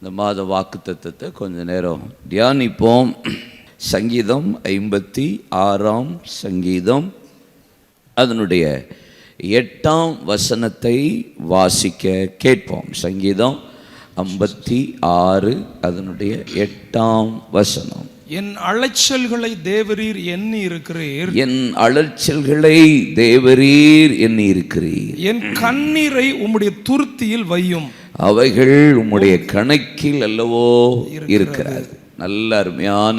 இந்த மாத வாக்குத்தத்தத்தை கொஞ்ச நேரம் தியானிப்போம். சங்கீதம் 56ஆம் சங்கீதம் அதனுடைய 8ஆம் வசனத்தை வாசிக்க கேட்போம். சங்கீதம் 56 அதனுடைய 8ஆம் வசனம். என் அலைச்சல்களை தேவரீர் எண்ணி இருக்கிறீர், என் அலைச்சல்களை தேவரீர் எண்ணி இருக்கிறீர். என் கண்ணீரை உம்முடைய துருத்தியில் வையும், அவைகள் உம்முடைய கணக்கில் அல்லவோ இருக்கிறது. நல்ல அருமையான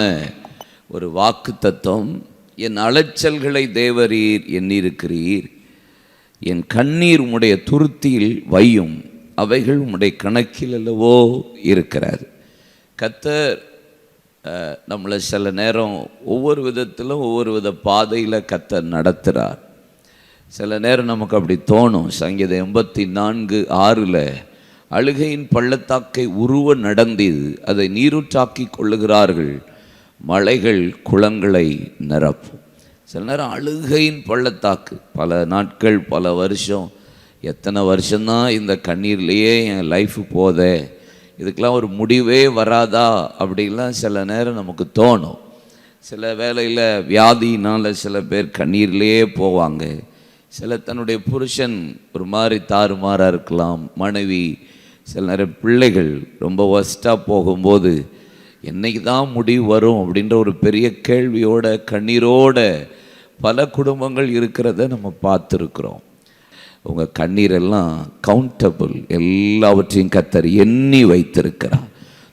ஒரு வாக்கு தத்துவம். என் அலைச்சல்களை தேவரீர் எண்ணிருக்கிறீர், என் கண்ணீர் உம்முடைய துருத்தியில் வையும், அவைகள் உம்முடைய கணக்கில் அல்லவோ இருக்கிறது. கர்த்தர் நம்மளை சில நேரம் ஒவ்வொரு விதத்திலும் ஒவ்வொரு வித பாதையில் கர்த்தர் நடத்துகிறார். சில நேரம் நமக்கு அப்படி தோணும். சங்கீதம் 84:6 அழுகையின் பள்ளத்தாக்கை உருவ நடந்தது, அதை நீரூற்றாக்கி கொள்ளுகிறார்கள், மலைகள் குளங்களை நிரப்பும். சில நேரம் அழுகையின் பள்ளத்தாக்கு, பல நாட்கள் பல வருஷம், எத்தனை வருஷம்தான் இந்த கண்ணீர்லேயே என் லைஃப் போதே, இதுக்கெல்லாம் ஒரு முடிவே வராதா அப்படின்லாம் சில நேரம் நமக்கு தோணும். சில வேளையில் வியாதினால் சில பேர் கண்ணீர்லேயே போவாங்க. சில தன்னுடைய புருஷன் ஒரு மாதிரி தாறுமாறாக இருக்கலாம், மனைவி, சில நேரம் பிள்ளைகள் ரொம்ப ஒஸ்ட்டாக போகும்போது என்றைக்கு தான் முடிவு வரும் அப்படின்ற ஒரு பெரிய கேள்வியோட கண்ணீரோட பல குடும்பங்கள் இருக்கிறத நம்ம பார்த்துருக்குறோம். உங்கள் கண்ணீரெல்லாம் கவுண்டபிள், எல்லாவற்றையும் கர்த்தர் எண்ணி வைத்திருக்கிறார்,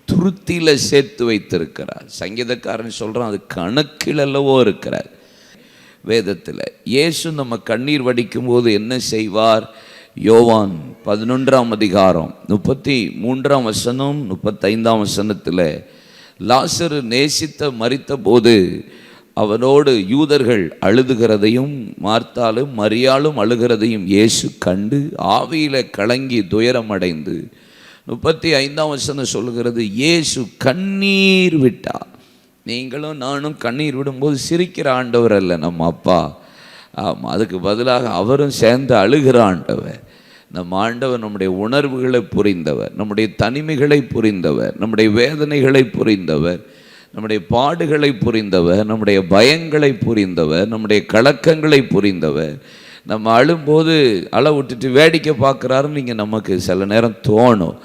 துருத்தியில் சேர்த்து வைத்திருக்கிறார். சங்கீதக்காரன் சொல்கிறான், அது கணக்கில் அல்லவோ இருக்கிறார். வேதத்தில் இயேசு நம்ம கண்ணீர் வடிக்கும் போது என்ன செய்வார்? யோவான் 11ஆம் அதிகாரம் 33ஆம் வசனம் 35ஆம் வசனத்தில் லாசரு நேசித்த மரித்த போது அவனோடு யூதர்கள் அழுதுகிறதையும் மார்த்தாலும் மரியாளும் அழுகிறதையும் இயேசு கண்டு ஆவியில கலங்கி துயரமடைந்து 35ஆம் வசனம் சொல்லுகிறது, இயேசு கண்ணீர் விட்டார். நீங்களும் நானும் கண்ணீர் விடும்போது சிரிக்கிற ஆண்டவர் அல்ல நம்ம அப்பா. ஆமாம், அதுக்கு பதிலாக அவரும் சேர்ந்து அழுகிற ஆண்டவர். நம்ம ஆண்டவர் நம்முடைய உணர்வுகளை புரிந்தவர், நம்முடைய தனிமைகளை புரிந்தவர், நம்முடைய வேதனைகளை புரிந்தவர், நம்முடைய பாடுகளை புரிந்தவர், நம்முடைய பயங்களை புரிந்தவர், நம்முடைய கலக்கங்களை புரிந்தவர். நம்ம அழும்போது அழ விட்டுட்டு வேடிக்கை பார்க்குறாருன்னு நீங்கள் நமக்கு சில நேரம் தோணும்.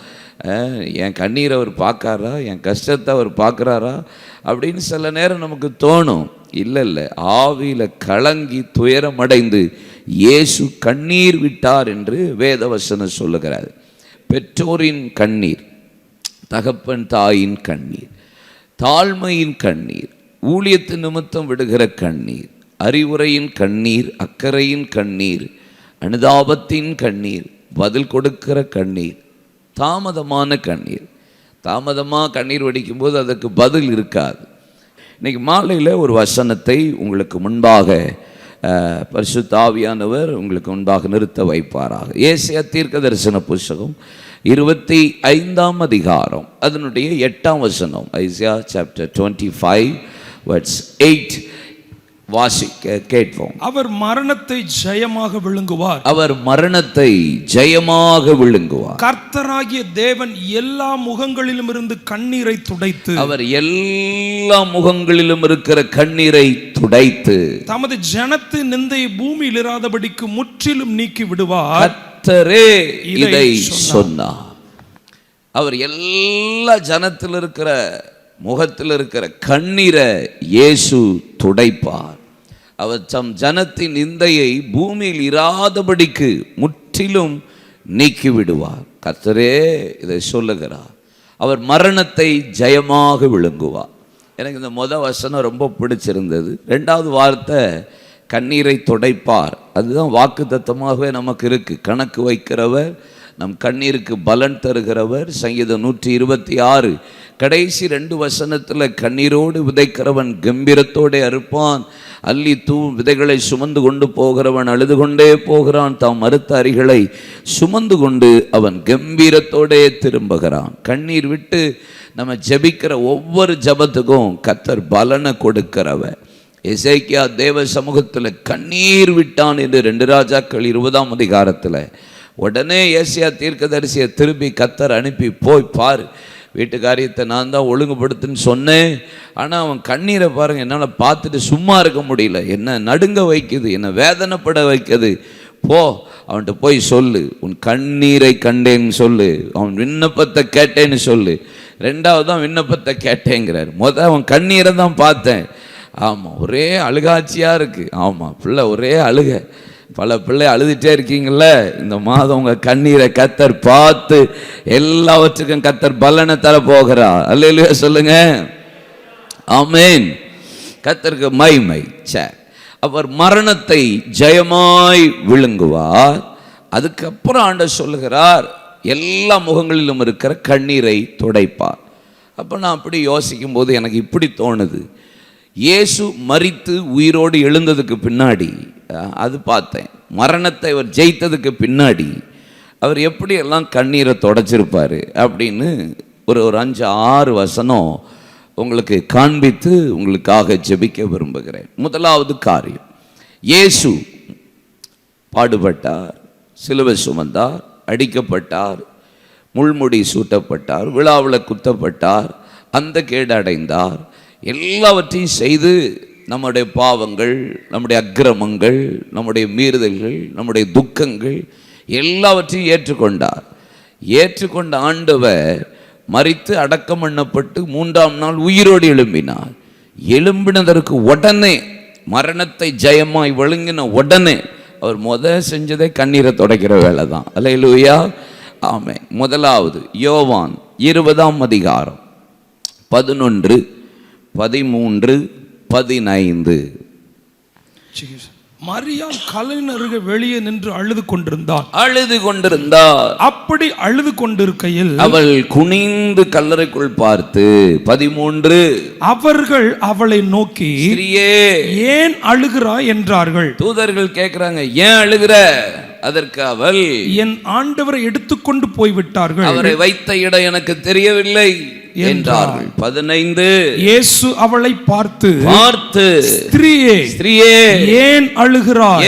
என் கண்ணீரை அவர் பார்க்காரா, என் கஷ்டத்தை அவர் பார்க்குறாரா அப்படின்னு சில நேரம் நமக்கு தோணும். இல்லை, ஆவியில் கலங்கி துயரமடைந்து இயேசு கண்ணீர் விட்டார் என்று வேதவசனம் சொல்லுகிறார். பெற்றோரின் கண்ணீர், தகப்பன் தாயின் கண்ணீர், தாழ்மையின் கண்ணீர், ஊழியத்து நிமித்தம் விடுகிற கண்ணீர், அறிவுரையின் கண்ணீர், அக்கறையின் கண்ணீர், அனுதாபத்தின் கண்ணீர், பதில் கொடுக்கிற கண்ணீர், தாமதமான கண்ணீர். தாமதமாக கண்ணீர் வடிக்கும்போது அதற்கு பதில் இருக்காது. இன்றைக்கி மாலையில் ஒரு வசனத்தை உங்களுக்கு முன்பாக பரிசுத்த ஆவியானவர் உங்களுக்கு முன்பாக நிறுத்த வைப்பாராக. ஏசாயா தீர்க்கதரிசன புத்தகம் 25ஆம் அதிகாரம் அதனுடைய 8ஆம் வசனம். ஐசியா சாப்டர் 25:8 வாசிக்க கேட்போம். அவர் மரணத்தை ஜெயமாக விழுங்குவார், அவர் மரணத்தை ஜெயமாக விழுங்குவார். கர்த்தராகிய தேவன் எல்லா முகங்களிலும் இருந்து கண்ணீரை துடைத்து, அவர் எல்லா முகங்களிலும் இருக்கிற கண்ணீரை துடைத்து தமது ஜனத்து நிந்தை பூமியில் இராதபடிக்கு முற்றிலும் நீக்கி விடுவார். கர்த்தரே இதை சொன்னார். அவர் எல்லா ஜனத்தில் இருக்கிற முகத்தில் இருக்கிற கண்ணீரை இயேசு துடைப்பார். அவர் தம் ஜனத்தின் நிந்தையை பூமியில் இராதபடிக்கு முற்றிலும் நீக்கி விடுவார். கர்த்தரே இதை சொல்லுகிறார். அவர் மரணத்தை ஜெயமாக விழுங்குவார். எனக்கு இந்த வசனம் ரொம்ப பிடிச்சிருந்தது. 2வது வார்த்தை கண்ணீரை துடைப்பார். அதுதான் வாக்குத்தத்தமாகவே நமக்கு இருக்கு. கணக்கு வைக்கிறவர், நம் கண்ணீருக்கு பலன் தருகிறவர். சங்கீதம் 126 கடைசி 2 வசனத்தில் கண்ணீரோடு விதைக்கிறவன் கம்பீரத்தோடு அறுப்பான், அள்ளி விதைகளை சுமந்து கொண்டு போகிறவன் அழுது கொண்டே போகிறான், தாம் மறுத்த அரிகளை சுமந்து கொண்டு அவன் கம்பீரத்தோடே திரும்புகிறான். கண்ணீர் விட்டு நம்ம ஜெபிக்கிற ஒவ்வொரு ஜபத்துக்கும் கர்த்தர் பலனை கொடுக்கிறவர். எசேக்கியா தேவ சமூகத்தில் கண்ணீர் விட்டான் என்று 2 ராஜாக்கள் 20ஆம் அதிகாரத்தில் உடனே ஏசாயா தீர்க்கதரிசியை திருப்பி கர்த்தர் அனுப்பி, போய் பார், வீட்டு காரியத்தை நான் தான் ஒழுங்குபடுத்துன்னு சொன்னேன். ஆனால் அவன் கண்ணீரை பாருங்கள், என்னால் பார்த்துட்டு சும்மா இருக்க முடியல. என்ன நடுங்க வைக்குது, என்ன வேதனைப்பட வைக்குது. போ, அவன்கிட்ட போய் சொல்லு, உன் கண்ணீரை கண்டேன்னு சொல்லு, அவன் விண்ணப்பத்தை கேட்டேன்னு சொல்லு. ரெண்டாவது தான் விண்ணப்பத்தை கேட்டேங்கிறார். அவன் கண்ணீரை தான் பார்த்தேன். ஆமாம், ஒரே அழுகாட்சியாக இருக்குது. ஆமாம், பிள்ளை ஒரே அழுக. பல பிள்ளை அழுதுகிட்டே இருக்கீங்கள, இந்த மாதம் உங்கள் கண்ணீரை கர்த்தர் பார்த்து எல்லாவற்றுக்கும் கர்த்தர் பலனை தர போகிறா. அல்லேலூயா சொல்லுங்க. ஆமென். கர்த்தருக்கு மகிமை. அவர் மரணத்தை ஜெயமாய் விழுங்குவார். அதுக்கப்புறம் ஆண்டவர் சொல்லுகிறார், எல்லா முகங்களிலும் இருக்கிற கண்ணீரை துடைப்பார். அப்போ நான் அப்படி யோசிக்கும் போது எனக்கு இப்படி தோணுது, இயேசு மரித்து உயிரோடு எழுந்ததுக்கு பின்னாடி அது பார்த்தேன். மரணத்தை அவர் ஜெயித்ததுக்கு பின்னாடி அவர் எப்படியெல்லாம் கண்ணீரை தொடச்சிருப்பார் அப்படின்னு ஒரு 5-6 வசனம் உங்களுக்கு காண்பித்து உங்களுக்காக ஜெபிக்க விரும்புகிறேன். முதலாவது காரியம், இயேசு பாடுபட்டார், சிலுவை சுமந்தார், அடிக்கப்பட்டார், முள்முடி சூட்டப்பட்டார், விழாவில் குத்தப்பட்டார், அந்த கேடு அடைந்தார். எல்லாவற்றையும் செய்து நம்முடைய பாவங்கள், நம்முடைய அக்கிரமங்கள், நம்முடைய மீறுதல்கள், நம்முடைய துக்கங்கள் எல்லாவற்றையும் ஏற்றுக்கொண்டார். ஏற்றுக்கொண்ட ஆண்டவர் மரித்து அடக்கம் பண்ணப்பட்டு 3ஆம் நாள் உயிரோடு எழும்பினார். எழும்பினதற்கு உடனே, மரணத்தை ஜெயமாய் விழுங்கின உடனே அவர் செஞ்சதே கண்ணீரை துடைக்கிற வேலை தான். அல்லேலூயா. ஆமென். முதலாவது யோவான் 20ஆம் அதிகாரம் 11, 13, 15. மரியாள் கல்லறையின் அருகே வெளியே நின்று அழுது கொண்டிருந்தார். அப்படி அழுது கொண்டிருக்கையில் அவள் குனிந்து கல்லறைக்குள் பார்த்து 13, அவர்கள் அவளை நோக்கி, ஸ்திரியே, ஏன் அழுகிறாய் என்றார்கள். தூதர்கள் கேட்கிறாங்க, ஏன் அழுகிற? அதற்கு அவள், என் ஆண்டவரை எடுத்துக்கொண்டு போய்விட்டார்கள், அவரை வைத்த இடம் எனக்கு தெரியவில்லை என்றார்கள். 15, இயேசு அவளை பார்த்து, ஸ்திரியே, ஸ்திரியே, ஏன் அழுகிறாய்?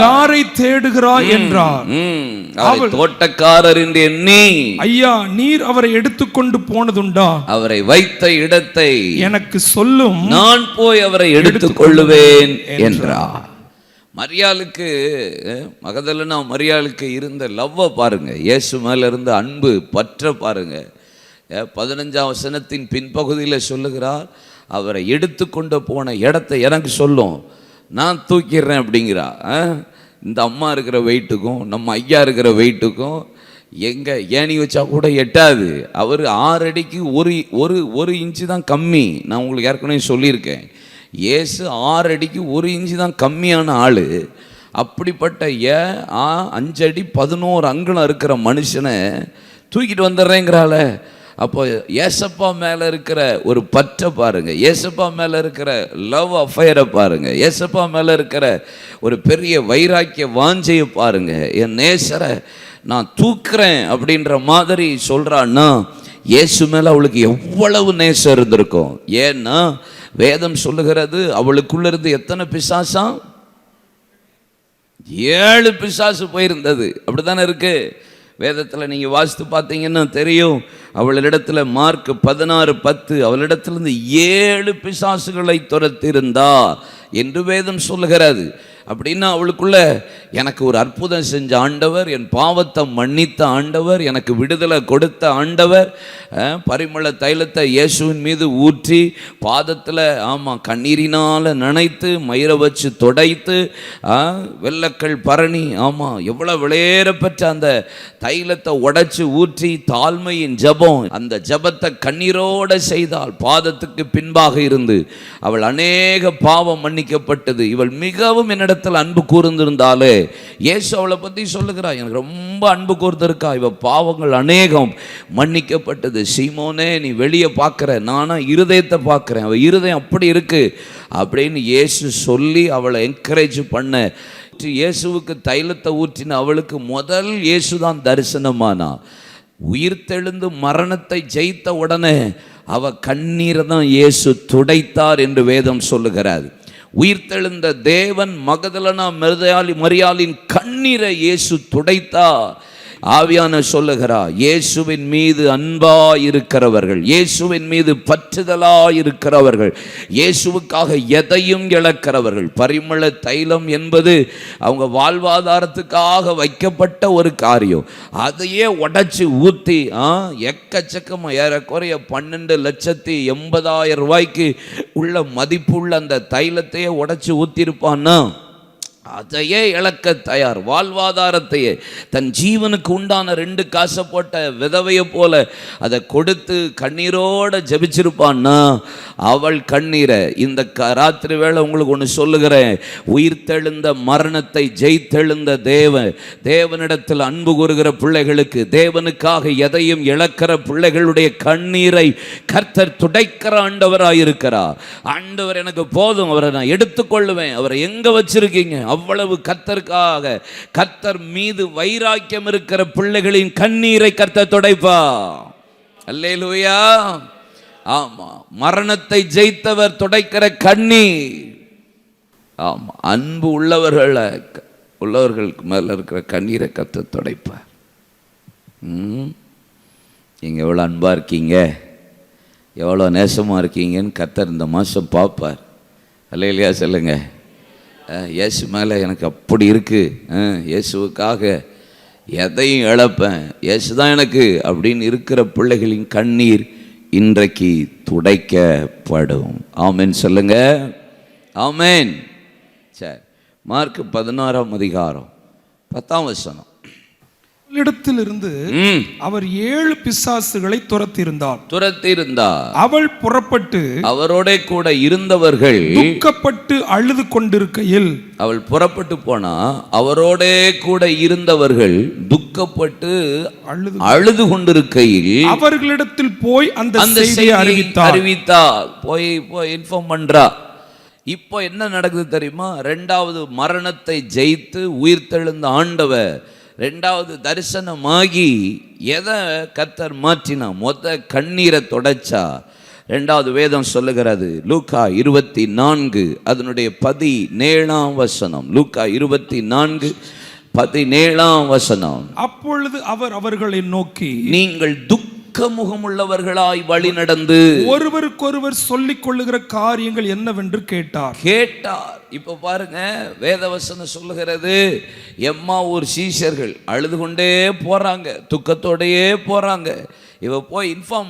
யாரை தேடுகிறாய் என்றார். அவள் தோட்டக்காரர் என்று எண்ணி, ஐயா, நீர் அவரை எடுத்துக்கொண்டு போனதுண்டா? அவரை வைத்த இடத்தை எனக்கு சொல்லும், நான் போய் அவரை எடுத்துக் கொள்ளுவேன் என்றார். மரியாளுக்கு, மகதலேனா மரியாளுக்கு இருந்த லவ்வை பாருங்க, இயேசு மேல இருந்த அன்பு பற்ற பாருங்க. 15ஆம் வசனத்தின் பின்பகுதியில் சொல்லுகிறார், அவரை எடுத்துக்கொண்டு போன இடத்தை எனக்கு சொல்லும், நான் தூக்கிடுறேன் அப்படிங்கிறா. இந்த அம்மா இருக்கிற வெயிட்டுக்கும் நம்ம ஐயா இருக்கிற வெயிட்டுக்கும் எங்கே ஏணி வச்சா கூட எட்டாது. அவர் 6 அடிக்கு 1 இன்ச்சு தான் கம்மி. நான் உங்களுக்கு ஏற்கனவே சொல்லியிருக்கேன், இயேசு 6 அடிக்கு 1 இன்ச்சு தான் கம்மியான ஆள். அப்படிப்பட்ட 5 அடி 11 அங்குலம் இருக்கிற மனுஷனை தூக்கிட்டு வந்துடுறேங்கிறாள. அப்போ ஏசப்பா மேலே இருக்கிற ஒரு பற்றை பாருங்க, ஏசப்பா மேலே இருக்கிற லவ் அஃபயரை பாருங்க, ஏசப்பா மேலே இருக்கிற ஒரு பெரிய வைராக்கிய வாஞ்சையை பாருங்க. என் நேசரை நான் தூக்குறேன் அப்படின்ற மாதிரி சொல்கிறான்னா, இயேசு மேலே அவளுக்கு எவ்வளவு நேசம் இருந்திருக்கும். ஏன்னா வேதம் சொல்லுகிறது, அவளுக்குள்ள இருந்து எத்தனை பிசாசாம்? 7 பிசாசு போயிருந்தது. அப்படி தானே இருக்கு வேதத்தில். நீங்கள் வாசித்து பார்த்தீங்கன்னா தெரியும். அவளிடத்தில் மார்க் 16:10 அவளிடத்திலிருந்து 7 பிசாசுகளை துரத்திருந்தா என்று வேதம் சொல்லுகிறது. அப்படின்னா அவளுக்குள்ள எனக்கு ஒரு அற்புதம் செஞ்ச ஆண்டவர், என் பாவத்தை மன்னித்த ஆண்டவர், எனக்கு விடுதலை கொடுத்த ஆண்டவர், பரிமள தைலத்தை இயேசுவின் மீது ஊற்றி பாதத்தில் கண்ணீரினால் நனைத்து மயிரை வச்சு தொடைத்து வெள்ளக்கள் பரணி எவ்வளோ விளையேறப்பட்ட அந்த தைலத்தை உடைச்சு ஊற்றி தாழ்மையின் ஜபம், அந்த ஜபத்தை கண்ணீரோடு செய்தால் பாதத்துக்கு பின்பாக இருந்து அவள் அநேக பாவம் மன்னிக்கப்பட்டது. இவள் மிகவும் என்னிடத்தில் அன்பு கூர்ந்திருந்தாலே, இயேசு அவளை பற்றி சொல்லுகிறார், எனக்கு ரொம்ப அன்பு கூர்ந்திருக்கா, இவ பாவங்கள் அநேகம் மன்னிக்கப்பட்டது. சீமோனே, நீ வெளியே பார்க்குற, நானா இருதயத்தை பார்க்குறேன், அவள் இருதயம் அப்படி இருக்கு அப்படின்னு இயேசு சொல்லி அவளை என்கரேஜ் பண்ண. இயேசுவுக்கு தைலத்தை ஊற்றின அவளுக்கு முதல் இயேசு தான் தரிசனமானா. உயிர்த்தெழுந்து மரணத்தை ஜெயித்த உடனே அவ கண்ணீரை தான் இயேசு துடைத்தார் என்று வேதம் சொல்லுகிறார். உயிர்த்தெழுந்த தேவன் மகதலேனா மரியாளின் கண்ணீரை இயேசு துடைத்தார். ஆவியான சொல்லுகிறா, இயேசுவின் மீது அன்பா இருக்கிறவர்கள், இயேசுவின் மீது பற்றுதலா இருக்கிறவர்கள், இயேசுவுக்காக எதையும் இழக்கிறவர்கள். பரிமள தைலம் என்பது அவங்க வாழ்வாதாரத்துக்காக வைக்கப்பட்ட ஒரு காரியம். அதையே உடைச்சி ஊற்றி எக்கச்சக்கமாக ஏறக்குறைய 12,80,000 ரூபாய்க்கு உள்ள மதிப்புள்ள அந்த தைலத்தையே உடைச்சி ஊற்றிருப்பான்னா அதையே இழக்க தயார். வாழ்வாதாரத்தையே, தன் ஜீவனுக்கு உண்டான 2 காசை போட்ட விதவையை போல அதை கொடுத்து கண்ணீரோட ஜபிச்சிருப்பான்னா அவள் கண்ணீரை இந்த ராத்திரி வேளை உங்களுக்கு ஒன்று சொல்லுகிறேன். உயிர்த்தெழுந்த மரணத்தை ஜெயித்தெழுந்த தேவனிடத்தில் அன்பு கூறுகிற பிள்ளைகளுக்கு, தேவனுக்காக எதையும் இழக்கிற பிள்ளைகளுடைய கண்ணீரை கர்த்தர் துடைக்கிற ஆண்டவராயிருக்கிறார். ஆண்டவர் எனக்கு போதும், அவரை நான் எடுத்துக்கொள்ளுவேன், அவரை எங்க வச்சிருக்கீங்க? அவ்வளவு கர்த்தருக்காக, கர்த்தர் மீது வைராக்கியம் இருக்கிற பிள்ளைகளின் கண்ணீரை கர்த்தர் துடைப்பா. அல்லேலூயா. ஆமா, மரணத்தை ஜெயித்தவர் துடைக்கிற கண்ணீர். ஆமா, அன்பு உள்ளவர்களுக்கு மேல இருக்கிற கண்ணீரை கர்த்தர் துடைப்பார். நீங்க எவ்வளோ அன்பா இருக்கீங்க, எவ்வளோ நேசமா இருக்கீங்கன்னு கர்த்தர் இந்த மாதம் பார்ப்பார். அல்லேலூயா சொல்லுங்க. இயேசு மேலே எனக்கு அப்படி இருக்குது, இயேசுவுக்காக எதையும் இழப்பேன், இயேசு தான் எனக்கு அப்படின்னு இருக்கிற பிள்ளைகளின் கண்ணீர் இன்றைக்கு துடைக்கப்படும். ஆமென் சொல்லுங்க. ஆமென். சரி, மார்க் 16ஆம் அதிகாரம் 10ஆம் வசனம். இடத்திலிருந்து அவர் 7 பிசாசுகளை துரத்தியிருந்தார். அவள் புறப்பட்டு அவரோட கூட இருந்தவர்கள் துக்கப்பட்டு அழுது கொண்டிருக்கையில், அவள் புறப்பட்டு போனா அவரோட கூட இருந்தவர்கள் துக்கப்பட்டு அழுது கொண்டிருக்கையில் அவர்களிடத்தில் போய் அந்த செய்தியை அறிவித்தார். போய் இன்ஃபார்ம் பண்றா. இப்போ என்ன நடக்குது தெரியுமா? 2வது மரணத்தை ஜெயித்து உயிர்த்தெழுந்த ஆண்டவர் 2வது தரிசனமாகி எதை கர்த்தர் மாற்றினா? கண்ணீரை தொடச்சா. 2வது வேதம் சொல்லுகிறது, லூக்கா 24 அதனுடைய 17ஆம் வசனம். லூக்கா 24 17ஆம் வசனம். அப்பொழுது அவர் அவர்களை நோக்கி, நீங்கள் முகமுள்ளவர்களாய் வழி நடந்து ஒருவருக்கொருவர் சொல்லிக் கொள்ளுகிற காரியங்கள் என்னவென்று கேட்டார். இப்ப பாருங்க, வேதவசனம் சொல்லுகிறது, எம்மாவூர் சீஷர்கள் அழுது கொண்டே போறாங்க, துக்கத்தோடையே போறாங்க. இவ போய் இன்ஃபார்ம்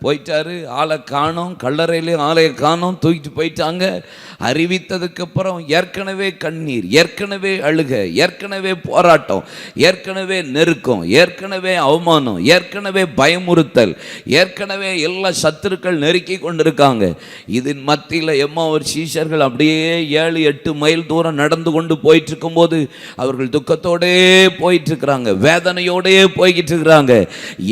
போயிட்டாரு. ஆளை காணோம், கல்லறையிலையும் ஆலையை காணோம், தூக்கிட்டு போயிட்டாங்க. அறிவித்ததுக்கு அப்புறம் ஏற்கனவே கண்ணீர், ஏற்கனவே அழுக, ஏற்கனவே போராட்டம், ஏற்கனவே நெருக்கம், ஏற்கனவே அவமானம், ஏற்கனவே பயமுறுத்தல், ஏற்கனவே எல்லா சத்துருக்கள் நெருக்கி கொண்டிருக்காங்க. இதன் மத்தியில் எம்மாவூர் சீஷர்கள் அப்படியே 7-8 மைல் தூரம் நடந்து கொண்டு போயிட்டு இருக்கும்போது அவர்கள் துக்கத்தோடே போயிட்டு இருக்கிறாங்க, வேதனையோடே போய்கிட்டு இருக்கிறாங்க.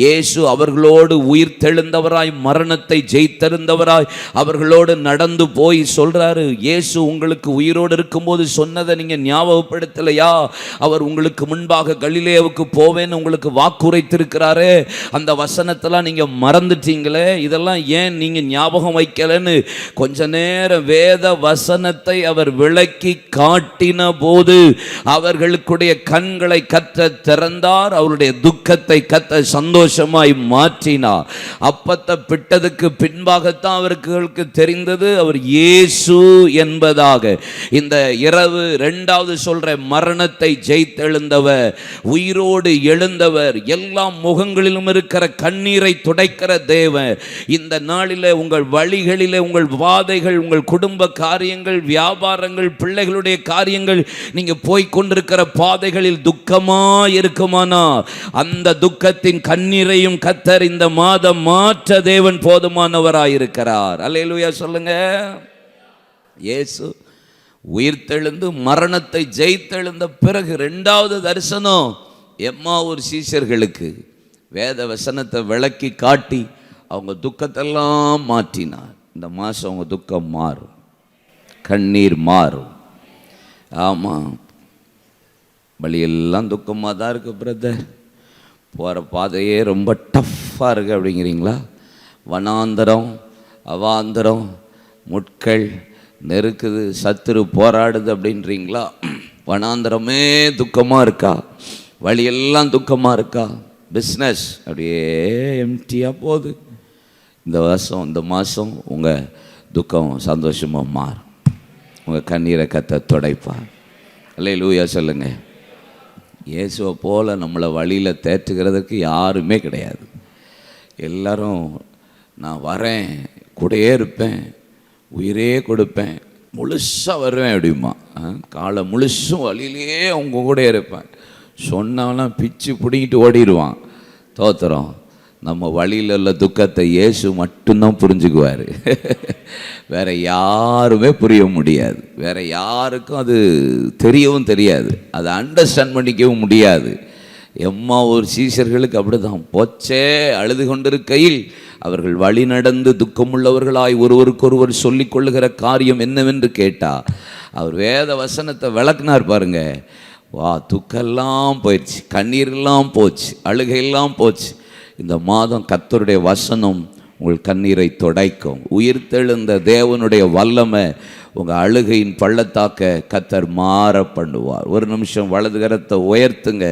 இயேசு அவர்களோடு உயிர் தெழுந்தவராய், மரணத்தை ஜெயித்தெழுந்தவராய் அவர்களோடு நடந்து போய் சொல்றாரு, இயேசு உங்களுக்கு உயிரோடு இருக்கும்போது சொன்னதை நீங்க ஞாபகப்படுத்தலையா? அவர் உங்களுக்கு முன்பாக கலிலேயாவுக்கு போவேன்னு உங்களுக்கு வாக்குரைத்திருக்கிறாரே, அந்த வசனத்தெல்லாம் நீங்க மறந்துட்டீங்களே, இதெல்லாம் ஏன் நீங்க ஞாபகம் வைக்கலன்னு கொஞ்ச நேரம் வேத வசனத்தை அவர் விளக்கி காட்டின போது அவர்களுடைய கண்களை கர்த்தர் திறந்தார். அவருடைய துக்கத்தை கர்த்தர் சந்தோஷமாய் மாற்றினார். அப்பத்தை பிட்டதுக்கு பின்பாகத்தான் அவர்களுக்கு தெரிந்தது அவர் இயேசு என்பதாக. இந்த இரவு 2வது சொல்ற மரணத்தை ஜெயித்தெழுந்தவர், உயிரோடு எழுந்தவர், எல்லா முகங்களிலும் இருக்கிற கண்ணீரை துடைக்கிற தேவன். இந்த நாளிலே உங்கள் வழிகளிலே, உங்கள் வாதைகள், உங்கள் குடும்ப காரியங்கள், வியாபாரங்கள், பிள்ளைகளுடைய காரியங்கள், நீங்க போய்கொண்டிருக்கிற பாதைகளில் துக்கமா இருக்குமானா அந்த துக்கத்தின் கண்ணீரையும் கர்த்தர் இந்த மாதம் மாற்ற தேவன் போதுமானவராயிருக்கிறார். அல்லேலூயா சொல்லுங்க. இயேசு உயிர்த்தெழுந்து மரணத்தை ஜெயித்தெழுந்த பிறகு 2வது தரிசனம் எம்மாவூர் சீஷர்களுக்கு வேத வசனத்தை விளக்கி காட்டி அவங்க துக்கத்தெல்லாம் மாற்றினார். இந்த மாதம் அவங்க துக்கம் மாறும், கண்ணீர் மாறும். ஆமாம், வழியெல்லாம் துக்கமாக தான் இருக்குது பிரதர், போகிற பாதையே ரொம்ப டஃப்பாக இருக்குது அப்படிங்கிறீங்களா? வனாந்தரம், அவாந்தரம், முட்கள் நெருக்குது, சத்துரு போராடுது அப்படின்றீங்களா? வனாந்தரமே துக்கமாக இருக்கா? வழியெல்லாம் துக்கமாக இருக்கா? பிஸ்னஸ் அப்படியே எம்டியாக போகுது. இந்த மாதம் உங்கள் துக்கம் சந்தோஷமாக மாறும். உங்கள் கண்ணீரை கர்த்தர் துடைப்பார். அல்லேலூயா சொல்லுங்க. இயேசுவை போல் நம்மளை வழியில் தேற்றுகிறதுக்கு யாருமே கிடையாது. எல்லாரும் நான் வரேன், கூடயே இருப்பேன், உயிரே கொடுப்பேன், முழுசாக வருவேன் அப்படிமா. காலை முழுசும் வழியிலேயே அவங்க கூட இருப்பேன் சொன்னாலாம் பிச்சு பிடிங்கிட்டு ஓடிடுவான். தோத்திரம். நம்ம வழியில் உள்ள துக்கத்தை இயேசு மட்டும்தான் புரிஞ்சுக்குவார். வேற யாருமே புரிய முடியாது. வேற யாருக்கும் அது தெரியவும் தெரியாது. அதை அண்டர்ஸ்டாண்ட் பண்ணிக்கவும் முடியாது. எம்மா ஒரு சீஷர்களுக்கு அப்படிதான் போச்சே. அழுது கொண்டிருக்கையில் அவர்கள் வழி நடந்து துக்கமுள்ளவர்களாய் ஒருவருக்கொருவர் சொல்லிக் கொள்ளுகிற காரியம் என்னவென்று கேட்டா அவர் வேத வசனத்தை விளக்குனார் பாருங்க. வா, துக்கெல்லாம் போயிடுச்சு, கண்ணீரெல்லாம் போச்சு, அழுகையெல்லாம் போச்சு. இந்த மாதம் கர்த்தருடைய வசனம் உங்கள் கண்ணீரை துடைக்கும். உயிர்த்தெழுந்த தேவனுடைய வல்லமை உங்கள் அழுகையின் பள்ளத்தாக்க கர்த்தர் மாற பண்ணுவார். ஒரு நிமிஷம் வலது கரத்தை உயர்த்துங்க.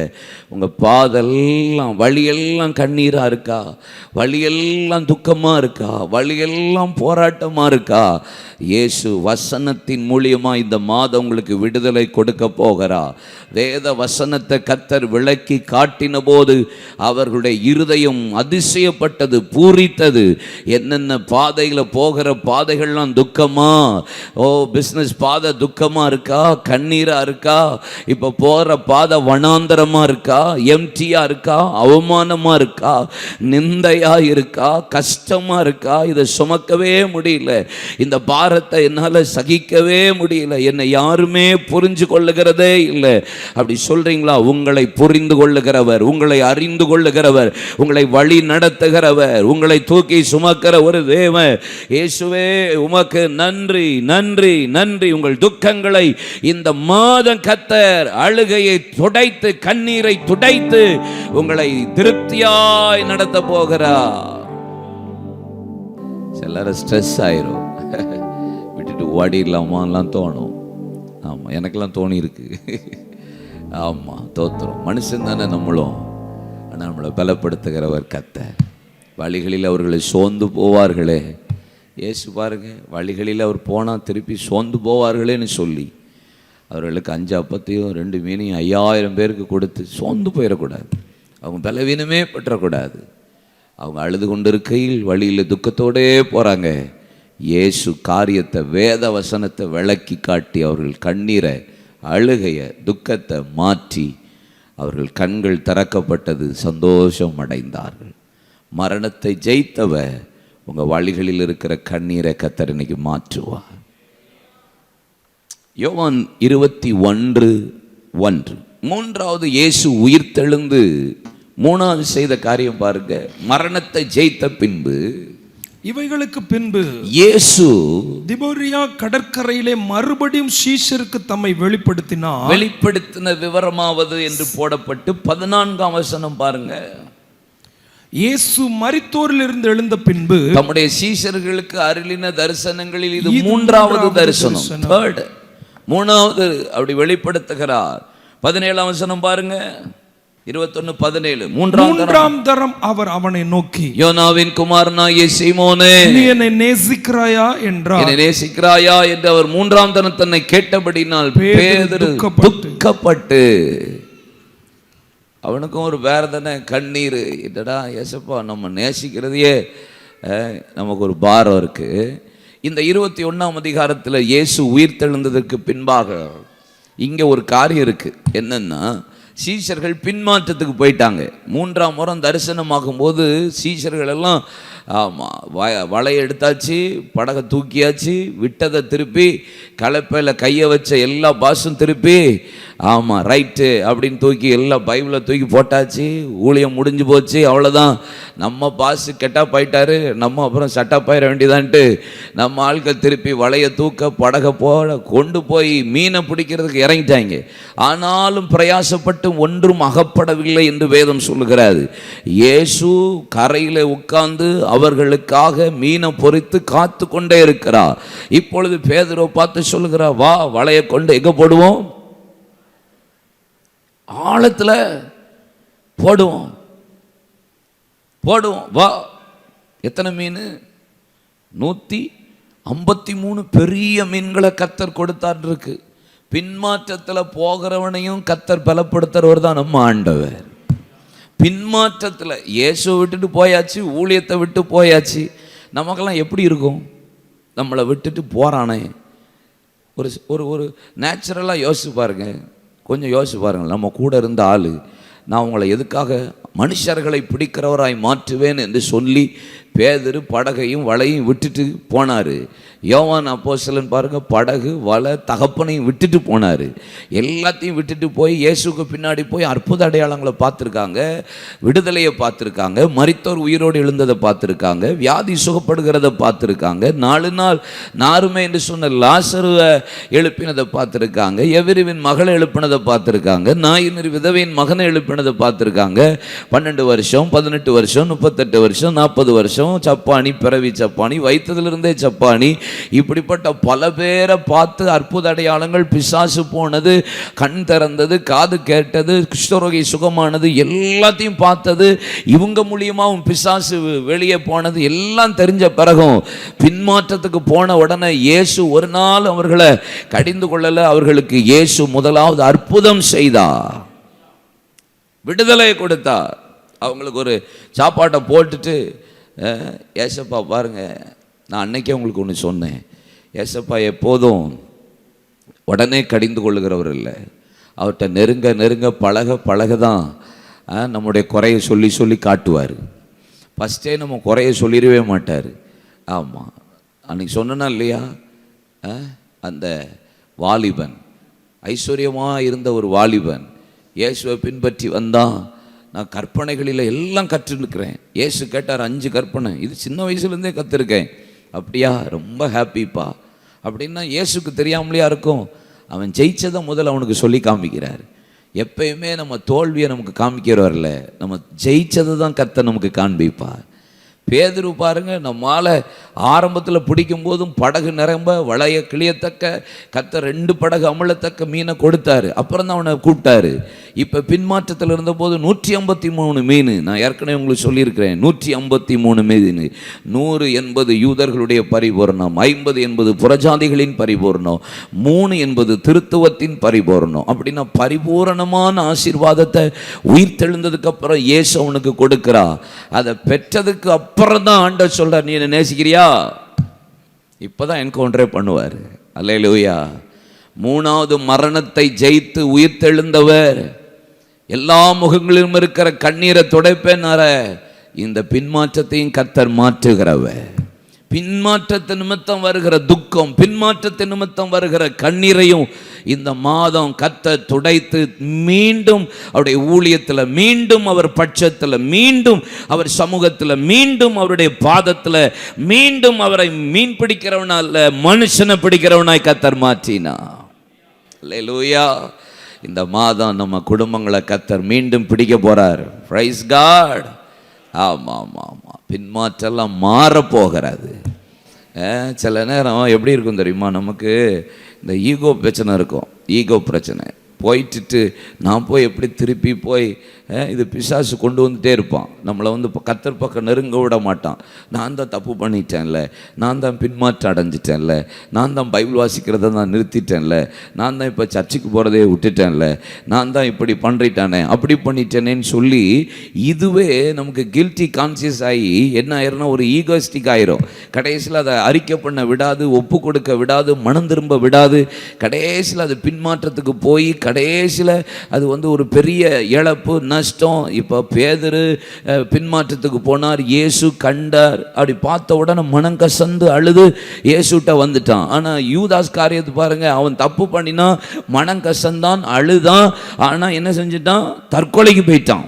உங்கள் பாதெல்லாம் வழியெல்லாம் கண்ணீராக இருக்கா? வழியெல்லாம் துக்கமாக இருக்கா? வழியெல்லாம் போராட்டமாக இருக்கா? இயேசு வசனத்தின் மூலியமாக இந்த மாதம் உங்களுக்கு விடுதலை கொடுக்க போகிறா. வேத வசனத்தை கர்த்தர் விளக்கி காட்டின போது அவர்களுடைய இருதயம் அதிசயப்பட்டது, பூரித்தது. என்னென்ன பாதையில் போகிற பாதைகள்லாம் துக்கமா? ஓ, பிஸ்னஸ் பாதை துக்கமாக இருக்கா? கண்ணீராக இருக்கா? இப்போ போகிற பாதை வனாந்தரமாக இருக்கா? எம்டியாக இருக்கா? அவமானமாக இருக்கா? நிந்தையாக இருக்கா? கஷ்டமாக இருக்கா? இதை சுமக்கவே முடியல, இந்த பாரத்தை என்னால் சகிக்கவே முடியல, என்னை யாருமே புரிஞ்சு கொள்ளுகிறதே இல்லை அப்படி சொல்றீங்களா? உங்களை புரிந்து கொள்ளுகிறவர், உங்களை அறிந்து கொள்ளுகிறவர், உங்களை வழி நடத்துகிறவர், உங்களை தூக்கி சுமக்கிற ஒரு தேவன் இயேசுவே, உமக்கு நன்றி நன்றி நன்றி. உங்கள் துக்கங்களை இந்த மாதம் கர்த்தர் அழுகையை துடைத்து, கண்ணீரை துடைத்து உங்களை திருப்தியாய் நடத்த போகிறார். சிலர் ஸ்ட்ரெஸ் ஆயிரும், விட்டுட்டு ஓடிடலாமான்லாம் தோணும். ஆமாம், எனக்கெல்லாம் தோணி இருக்கு. ஆமாம், தோத்துறோம். மனுஷன் தானே நம்மளும். ஆனால் நம்மளை பலப்படுத்துகிறவர் கர்த்தர். வழிகளில் அவர்களை சோர்ந்து போவார்களே, இயேசு பாருங்க, வழிகளில் அவர் போனால் திருப்பி சோர்ந்து போவார்களேன்னு சொல்லி அவர்களுக்கு 5 அப்பத்தையும் 2 மீனையும் 5000 பேருக்கு கொடுத்து சோர்ந்து போயிடக்கூடாது. அவங்க பலவீனமே பற்றக்கூடாது. அவங்க அழுது கொண்டு இருக்கையில் வழியில் துக்கத்தோடே போகிறாங்க. இயேசு காரியத்தை, வேத வசனத்தை விளக்கி காட்டி அவர்கள் கண்ணீரை, அழுகைய, துக்கத்தை மாற்றி அவர்கள் கண்கள் திறக்கப்பட்டது, சந்தோஷம் அடைந்தார்கள். மரணத்தை ஜெயித்தவர் உங்கள் வழிகளில் இருக்கிற கண்ணீரை கர்த்தர் இன்னைக்கு மாற்றுவார். யோவான் 21:1. மூன்றாவது இயேசு உயிர்த்தெழுந்து மூணாவது செய்த காரியம் பாருங்க. மரணத்தை ஜெயித்த பின்பு, இவைகளுக்கு பின்பு இயேசு திபோரியா கடற்கரையிலே மறுபடியும் சீஷருக்கு தம்மை வெளிப்படுத்தினார். வெளிப்படுத்தின விவரமாவது என்று போடப்பட்டு 14ஆம் வசனம் பாருங்க. இயேசு மரித்தோரில் இருந்து எழுந்த பின்பு தம்முடைய சீஷர்களுக்கு அருளின தரிசனங்களில் இது மூன்றாவது தரிசனம். தேர்ட், மூணாவது அப்படி வெளிப்படுத்துகிறார். 17ஆம் வசனம் பாருங்க. 21:17. மூன்றாம் தரம் அவர் அவனை நோக்கி, யோனாவின் குமாரனாகிய சீமோனே, நீ என்னை நேசிக்கிறாயா என்றார். என்னை நேசிக்கிறாயா என்று அவர் மூன்றாம் தரம் தன்னை கேட்டபடினால் பேதுரு துக்கப்பட்டு, அவனுக்கும் ஒரு வேதனை, கண்ணீர். என்னடா ஏசப்பா, நம்ம நேசிக்கிறதையே நமக்கு ஒரு பாரம் இருக்கு. இந்த 21ஆம் அதிகாரத்தில் இயேசு உயிர்த்தெழுந்ததற்கு பின்பாக இங்கே ஒரு காரியம் இருக்கு. என்னன்னா, சீஷர்கள் பின்மாற்றத்துக்கு போயிட்டாங்க. 3ஆம் முறை தரிசனமாகும் போது சீஷர்கள் எல்லாம் வலையை எடுத்தாச்சு, படகை தூக்கியாச்சு, விட்டதை திருப்பி கலப்பையில் கையை வச்ச எல்லா பாஸும் திருப்பி ஆமாம் ரைட்டு அப்படின்னு தூக்கி எல்லா பைபிளை தூக்கி போட்டாச்சு. ஊழியம் முடிஞ்சு போச்சு, அவ்வளோதான். நம்ம பாஸு கெட்டாப் ஆயிட்டாரு, நம்ம அப்புறம் சட்டப் ஆயிட வேண்டியதான்ட்டு நம்ம ஆட்கள் திருப்பி வலையை தூக்க, படகை போட, கொண்டு போய் மீனை பிடிக்கிறதுக்கு இறங்கிட்டாங்க. ஆனாலும் பிரயாசப்பட்டு ஒன்றும் அகப்படவில்லை என்று வேதம் சொல்லுகிறாரு. இயேசு கரையில் உட்கார்ந்து அவர்களுக்காக மீனை பொறித்து காத்து கொண்டே இருக்கிறார். இப்பொழுது பேதுருவை பார்த்து சொல்லுகிறார், வா, வலையை கொண்டு எங்கே போடுவோம்? ஆழத்தில் போடுவோம் போடுவோம் வா. எத்தனை மீன்? 153 பெரிய மீன்களை கர்த்தர் கொடுத்தார் இருக்கு. பின்மாற்றத்தில் போகிறவனையும் கர்த்தர் பலப்படுத்துறவர் தான் நம்ம ஆண்டவர். பின்மாற்றத்தில் இயேசுவை விட்டுட்டு போயாச்சு, ஊழியத்தை விட்டு போயாச்சு, நமக்கெல்லாம் எப்படி இருக்கும்? நம்மளை விட்டுட்டு போகிறானே. ஒரு ஒரு ஒரு நேச்சுரலாக யோசிச்சு பாருங்க, கொஞ்சம் யோசிச்சு பாருங்கள். நம்ம கூட இருந்த ஆள், நான் உங்களை எதுக்காக மனுஷர்களை பிடிக்கிறவராய் மாற்றுவேன் என்று சொல்லி பேதுரு படகையும் வலையும் விட்டுட்டு போனார். யோவான் அப்போஸ்தலன் பாருங்க, படகு வலை தகப்பனையும் விட்டுட்டு போனார். எல்லாத்தையும் விட்டுட்டு போய் இயேசுக்கு பின்னாடி போய் அற்புத அடையாளங்களை பார்த்துருக்காங்க, விடுதலையை பார்த்துருக்காங்க, மரித்தோர் உயிரோடு எழுந்ததை பார்த்துருக்காங்க, வியாதி சுகப்படுகிறத பார்த்துருக்காங்க, 4 நாள் நாருமே என்று சொன்ன லாசருவை எழுப்பினதை பார்த்துருக்காங்க, எவரிவின் மகளை எழுப்பினதை பார்த்துருக்காங்க, நாயினர் விதவையின் மகனை எழுப்பினதை பார்த்துருக்காங்க. 12 வருஷம் 18 வருஷம் 38 வருஷம் 40 வருஷம் சப்பானி, பிறவி சப்பானி, வயிற்றதிலிருந்தே சப்பானி, இப்படிப்பட்ட பல பேரை பார்த்து அற்புத அடையாளங்கள், பிசாசு போனது, கண் திறந்தது, காது கேட்டது, குஷ்டரோகி சுகமானது, எல்லாத்தையும் பார்த்தது, இவங்க மூலியமாகவும் பிசாசு வெளியே போனது எல்லாம் தெரிஞ்ச பிறகும் பின்மாற்றத்துக்கு போன உடனே இயேசு ஒரு நாள் அவர்களை கடிந்து கொள்ளல. அவர்களுக்கு இயேசு முதலாவது அற்புதம் செய்தார், விடுதலை கொடுத்தார். அவங்களுக்கு ஒரு சாப்பாட்டை போட்டுட்டு, ஏசப்பா பாருங்க, நான் அன்னைக்கே உங்களுக்கு ஒன்று சொன்னேன், ஏசப்பா எப்போதும் உடனே கடிந்து கொள்ளுகிறவர் இல்லை. அவர்கிட்ட நெருங்க நெருங்க பழக பழக தான் நம்முடைய குறையை சொல்லி சொல்லி காட்டுவார். ஃபஸ்ட்டே நம்ம குறைய சொல்லிடவே மாட்டார். ஆமாம், அன்றைக்கி சொன்னா இல்லையா, அந்த வாலிபன், ஐஸ்வர்யமாக இருந்த ஒரு வாலிபன் இயேசுவை பின்பற்றி வந்தான். நான் கற்பனைகளில் எல்லாம் கற்றுருக்கிறேன். இயேசு கேட்டார் 5 கற்பனை, இது சின்ன வயசுலேருந்தே கற்றுருக்கேன். அப்படியா, ரொம்ப ஹாப்பிப்பா அப்படின்னா இயேசுக்கு தெரியாமலையா இருக்கும். அவன் ஜெயிச்சதை முதல்ல அவனுக்கு சொல்லி காமிக்கிறார். எப்பயுமே நம்ம தோல்வியை நமக்கு காமிக்கிறவர்ல, நம்ம ஜெயிச்சதை தான் கர்த்தர் நமக்கு காண்பிப்பார். பேதுரு பாருங்க, நம்மால் ஆரம்பத்தில் பிடிக்கும் போதும் படகு நிரம்ப வளைய கிளியத்தக்க கர்த்தர் 2 படகு அமலத்தக்க மீனை கொடுத்தாரு. அப்புறம் தான் அவனை கூப்பிட்டாரு. இப்போ பின்மாற்றத்தில் இருந்தபோது 153 மீன். நான் ஏற்கனவே உங்களுக்கு சொல்லியிருக்கிறேன், 153 மீன். 100 என்பது யூதர்களுடைய பரிபூர்ணம், 50 என்பது புறஜாதிகளின் பரிபூர்ணம், 3 என்பது திருத்துவத்தின் பரிபூர்ணம். அப்படின்னா பரிபூரணமான ஆசீர்வாதத்தை உயிர் தெழுந்ததுக்கு அப்புறம் இயேசு அவனுக்கு கொடுக்கிறா. அதை பெற்றதுக்கு அப்புறம் தான் ஆண்டவர் சொல்றார், நீ என்ன நேசிக்கிறியா? இப்பதான் என்கவுண்டரே பண்ணுவார். அல்லேலூயா. 3வது மரணத்தை ஜெயித்து உயிர் தெழுந்தவர், எல்லா முகங்களிலும் இருக்கிற கண்ணீரை துடைப்பேனார, இந்த பின்மாற்றத்தையும் கர்த்தர் மாற்றுகிறவர். பின்மாற்றத்தை நிமித்தம் வருகிற துக்கம், பின்மாற்றத்தை நிமித்தம் வருகிற கண்ணீரையும் இந்த மாதம் கர்த்தர் துடைத்து மீண்டும் அவருடைய ஊழியத்தில், மீண்டும் அவர் பட்சத்தில், மீண்டும் அவர் சமூகத்தில், மீண்டும் அவருடைய பாதத்தில், மீண்டும் அவரை மீன் பிடிக்கிறவனால மனுஷனை பிடிக்கிறவனாய் கர்த்தர் மாற்றினா. அல்லேலூயா. இந்த மாதம் நம்ம குடும்பங்களை கர்த்தர் மீண்டும் பிடிக்க போறார். Praise God. ஆமாம் ஆமாம் ஆமாம், பின்மாற்றெல்லாம் மாறப்போகிறது. சில நேரம் எப்படி இருக்கும் தெரியுமா, நமக்கு இந்த ஈகோ பிரச்சனை இருக்கும். ஈகோ பிரச்சனை போயிட்டு நான் போய் எப்படி திருப்பி போய் இது பிசாசு கொண்டு வந்துட்டே இருப்பான். நம்மளை வந்து இப்போ கர்த்தர் பக்கம் நெருங்க விட மாட்டான். நான் தான் தப்பு பண்ணிட்டேன்ல, நான் தான் பின்மாற்றம் அடைஞ்சிட்டேன்ல, நான் தான் பைபிள் வாசிக்கிறத நான் நிறுத்திட்டேன்ல, நான் தான் இப்போ சர்ச்சுக்கு போகிறதே விட்டுட்டேன்ல, நான் தான் இப்படி பண்ணிட்டானே அப்படி பண்ணிட்டேனேன்னு சொல்லி இதுவே நமக்கு கில்ட்டி கான்சியஸ் ஆகி என்ன ஆயிரும்னா ஒரு ஈகோஸ்டிக் ஆயிரும். கடைசியில் அதை அறிக்கை பண்ண விடாது, ஒப்பு கொடுக்க விடாது, மனம் திரும்ப விடாது. கடைசியில் அது பின்மாற்றத்துக்கு போய் கடைசியில் அது வந்து ஒரு பெரிய இழப்பு, நஷ்டம். இப்போ பேதுரு பின்மாற்றத்துக்கு போனார், இயேசு கண்டார். அப்படி பார்த்த உடனே மனம் கசந்து அழுது இயேசுட்ட வந்துட்டான். ஆனால் யூதாஸ் காரியத்தை பாருங்க, அவன் தப்பு பண்ணினா மனம் கசந்தான், அழுதான். ஆனால் என்ன செஞ்சிட்டான், தற்கொலைக்கு போயிட்டான்.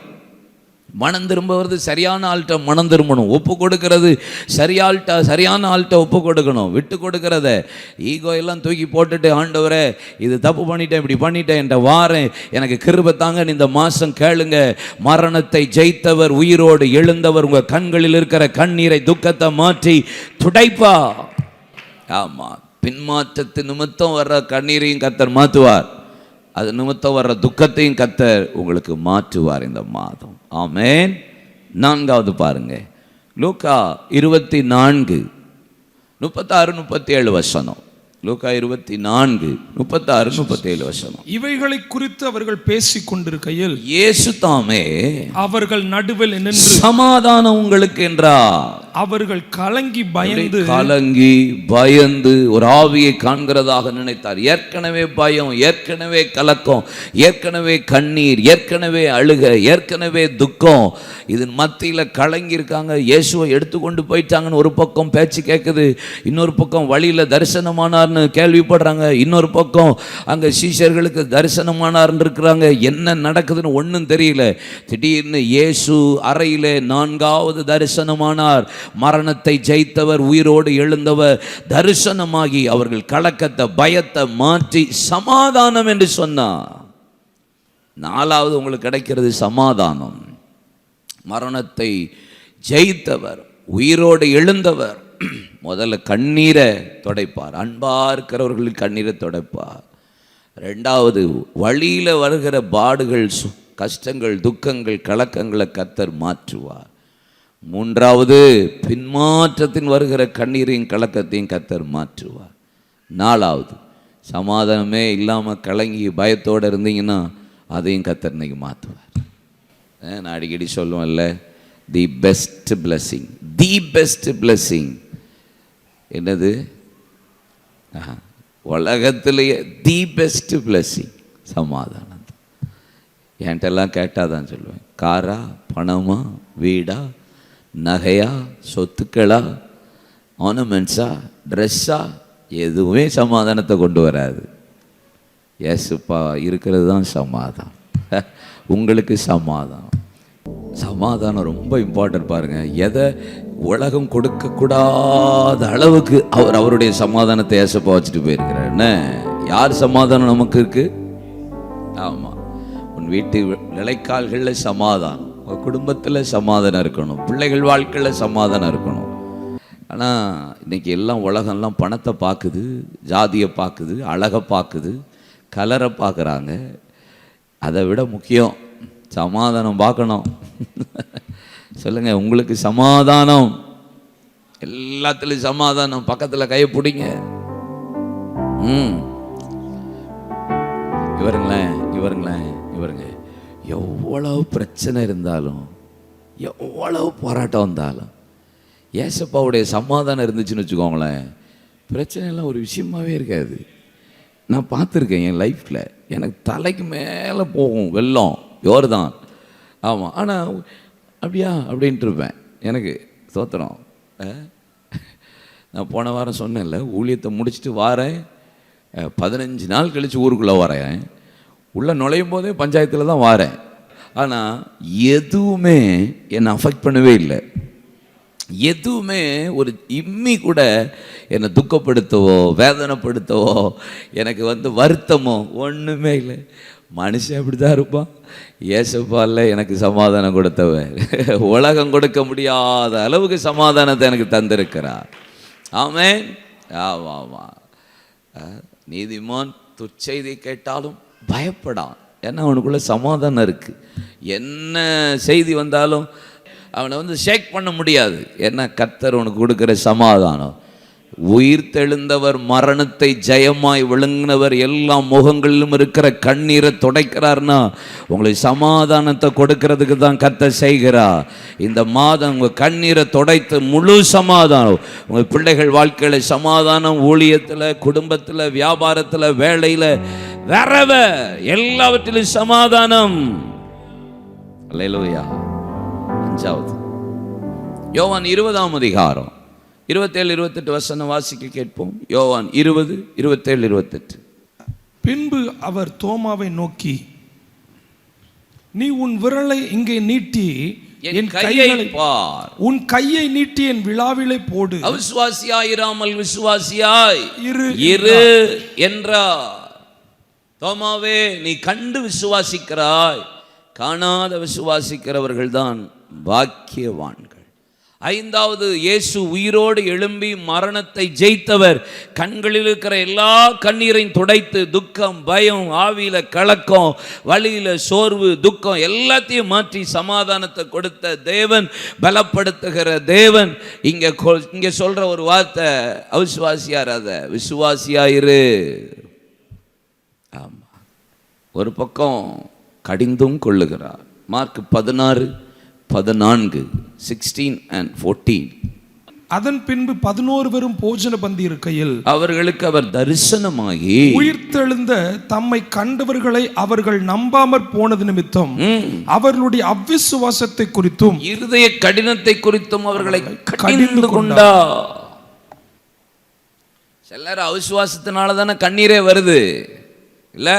மனம் திரும்புவது சரியான ஆள்கிட்ட மனம் திரும்பணும், ஒப்பு கொடுக்கறது சரியான ஆள்கிட்ட ஒப்பு கொடுக்கணும். விட்டு கொடுக்கறத ஈகோ எல்லாம் தூக்கி போட்டுட்டு, ஆண்டவரே இது தப்பு பண்ணிட்டேன், இப்படி பண்ணிட்டேன் என்ற வாரேன், எனக்கு கிருபை தாங்க, இந்த மாதம் கேளுங்க. மரணத்தை ஜெயித்தவர், உயிரோடு எழுந்தவர் உங்கள் கண்களில் இருக்கிற கண்ணீரை துக்கத்தை மாற்றி துடைப்பா. ஆமாம், பின்மாற்றத்து நிமித்தம் வர்ற கண்ணீரையும் கர்த்தர் மாற்றுவார். அது நிமித்தம் வர்ற துக்கத்தையும் கர்த்தர் உங்களுக்கு மாற்றுவார் இந்த மாதம். ஆமென். 4வது பாருங்க, லூக்கா 24:36-37 வசனம். லூக்கா 24:36-37 இவைகளை குறித்து அவர்கள் பேசிக் கொண்டிருக்கையில் இயேசு தாமே அவர்கள் நடுவில் நின்று சமாதானம் உங்களுக்கு என்றார். அவர்கள் கலங்கி பயந்து ஒரு ஆவியை காண்கிறதாக நினைத்தார். ஏற்கனவே பயம், ஏற்கனவே கலக்கம், ஏற்கனவே கண்ணீர், ஏற்கனவே அழுக, ஏற்கனவே துக்கம், இதன் மத்தியில் கலங்கி இருக்காங்க. இயேசுவை எடுத்துக்கொண்டு போயிட்டாங்கன்னு ஒரு பக்கம் பேச்சு கேட்குது, இன்னொரு பக்கம் வழியில் தரிசனமானார்னு கேள்விப்படுறாங்க, இன்னொரு பக்கம் அங்கே சீஷர்களுக்கு தரிசனமானார்னு இருக்கிறாங்க. என்ன நடக்குதுன்னு ஒன்றும் தெரியல. திடீர்னு இயேசு அறையிலே 4வது தரிசனமானார். மரணத்தை ஜெயித்தவர், உயிரோடு எழுந்தவர் தரிசனமாகி அவர்கள் கலக்கத்தை, பயத்தை மாற்றி சமாதானம் என்று சொன்னார். 4வது உங்களுக்கு கிடைக்கிறது சமாதானம். மரணத்தை ஜெயித்தவர், உயிரோடு எழுந்தவர் முதல்ல கண்ணீரை துடைப்பார். அன்பா இருக்கிறவர்கள் கண்ணீரை துடைப்பார். 2வது வழியில் வருகிற பாடுகள், கஷ்டங்கள், துக்கங்கள், கலக்கங்களை கர்த்தர் மாற்றுவார். 3வது பின்மாற்றத்தின் வருகிற கண்ணீரையும் கலக்கத்தையும் கர்த்தர் மாற்றுவார். 4வது சமாதானமே இல்லாமல் கலங்கி பயத்தோடு இருந்தீங்கன்னா அதையும் கர்த்தர் இன்னைக்கு மாற்றுவார். நான் அடிக்கடி சொல்லுவேன்ல, the best blessing, the best blessing என்னது? உலகத்திலேயே தி பெஸ்ட் பிளெஸிங் சமாதானம். என்கிட்டெல்லாம் கேட்டால் தான் சொல்லுவேன், காரா, பணமா, வீடா, நகையா, சொத்துக்களா, ஆர்னமெண்ட்ஸா, ட்ரெஸ்ஸா, எதுவுமே சமாதானத்தை கொண்டு வராது. ஏசுப்பா இருக்கிறது தான் சமாதானம். உங்களுக்கு சமாதானம், சமாதானம் ரொம்ப இம்பார்ட்டன்ட். பாருங்க, எதை உலகம் கொடுக்கக்கூடாத அளவுக்கு அவருடைய சமாதானத்தை ஏசப்பா வச்சுட்டு போயிருக்கிறார். என்ன, யார் சமாதானம் நமக்கு இருக்கு? ஆமாம், உன் வீட்டு நிலைக்கால்களில் சமாதானம், உங்கள் குடும்பத்தில் சமாதானம் இருக்கணும், பிள்ளைகள் வாழ்க்கையில் சமாதானம் இருக்கணும். ஆனால் இன்னைக்கு எல்லாம் உலகம்லாம் பணத்தை பார்க்குது, ஜாதியை பார்க்குது, அழகை பார்க்குது, கலரை பார்க்குறாங்க. அதை விட முக்கியம் சமாதானம் பார்க்கணும். சொல்லுங்க, உங்களுக்கு சமாதானம், எல்லாத்துலேயும் சமாதானம். பக்கத்தில் கையை பிடிங்க. இவருங்க எவ்வளவு பிரச்சனை இருந்தாலும், எவ்வளவு போராட்டம் வந்தாலும், ஏசப்பாவுடைய சமாதானம் இருந்துச்சுன்னு வச்சுக்கோங்களேன், பிரச்சனைலாம் ஒரு விஷயமாவே இருக்காது. நான் பார்த்துருக்கேன் என் லைஃப்பில். எனக்கு தலைக்கு மேலே போகும் வெள்ளம், யோர்தான். ஆமாம், ஆனால் அப்படியா அப்படின்ட்டு இருப்பேன். எனக்கு சோத்திரம். நான் போன வாரம் சொன்னேன்ல, ஊழியத்தை முடிச்சுட்டு வாரேன், 15 நாள் கழித்து ஊருக்குள்ளே வரேன். உள்ளே நுழையும் போதே பஞ்சாயத்தில் தான் வாரேன். ஆனால் எதுவுமே என்னை அஃபெக்ட் பண்ணவே இல்லை. எதுவுமே ஒரு இம்மி கூட என்னை துக்கப்படுத்தவோ வேதனைப்படுத்தவோ எனக்கு வருத்தமோ ஒன்றுமே இல்லை. மனுஷன் அப்படி தான் இருப்பான். ஏசப்பால எனக்கு சமாதானம் கொடுத்தவன், உலகம் கொடுக்க முடியாத அளவுக்கு சமாதானத்தை எனக்கு தந்திருக்கிறார். ஆமென். ஆமாம். நீதிமான் துர்ச்செய்தி கேட்டாலும் பயப்படான், ஏன்னா அவனுக்குள்ள சமாதானம் இருக்கு. என்ன செய்தி வந்தாலும் அவனை ஷேக் பண்ண முடியாது, ஏன்னா கர்த்தர் உனக்கு கொடுக்குற சமாதானம். உயிர் தெழுந்தவர், மரணத்தை ஜெயமாய் விழுங்கினவர், எல்லா முகங்களிலும் இருக்கிற கண்ணீரை துடைக்கிறார்னா உங்களுக்கு சமாதானத்தை கொடுக்கறதுக்கு தான் கர்த்தர் செய்கிறார். இந்த மாதம் உங்கள் கண்ணீரை துடைத்து முழு சமாதானம், உங்கள் பிள்ளைகள் வாழ்க்கையில் சமாதானம், ஊழியத்தில், குடும்பத்தில், வியாபாரத்தில், வேலையில், வரவ எல்லாவற்றிலும் சமாதானம். அல்லேலூயா. 5வது யோவான் 20ஆம் அதிகாரம் 27-28 வசனம் வாசிக்க கேட்போம். யோவான் 20:27-28. பின்பு அவர் தோமாவை நோக்கி, நீ உன் விரலை இங்கே நீட்டி என் கையை பார், உன் கையை நீட்டி என் விழாவிலே போடு, அவிசுவாசியாயிராமல் விசுவாசியாய் இரு என்றார். தோமாவே, நீ கண்டு விசுவாசிக்கிறாய், காணாத விசுவாசிக்கிறவர்கள் தான் பாக்கியவான்கள். ஐந்தாவது, இயேசு உயிரோடு எழும்பி மரணத்தை ஜெயித்தவர். கண்களில் இருக்கிற எல்லா கண்ணீரையும் துடைத்து, துக்கம், பயம், ஆவியில கலக்கம், வலியில சோர்வு, துக்கம் எல்லாத்தையும் மாற்றி சமாதானத்தை கொடுத்த தேவன், பலப்படுத்துகிற தேவன். இங்க சொல்ற ஒரு வார்த்தை, அவிசுவாசியாராத, விசுவாசியாயிரு. ஆமா, ஒரு பக்கம் கடிந்தும் கொள்ளுகிறார். Mark 16:14, 16 and 14. அதன் பின்பு 11 பேரும் போஜன பந்தி இருக்கையில் அவர்களுக்கு அவர் தரிசனமாகி உயிர்த்தெழுந்த தம்மை கண்டவர்களை அவர்கள் நம்பாமற் போனது நிமித்தம் அவர்களுடைய அவிசுவாசத்தை குறித்தும் இருதய கடினத்தை குறித்தும் அவர்களை கடிந்து கொண்டார். சிலர் அவிசுவாசத்தினால தானே கண்ணீரே வருது, இல்ல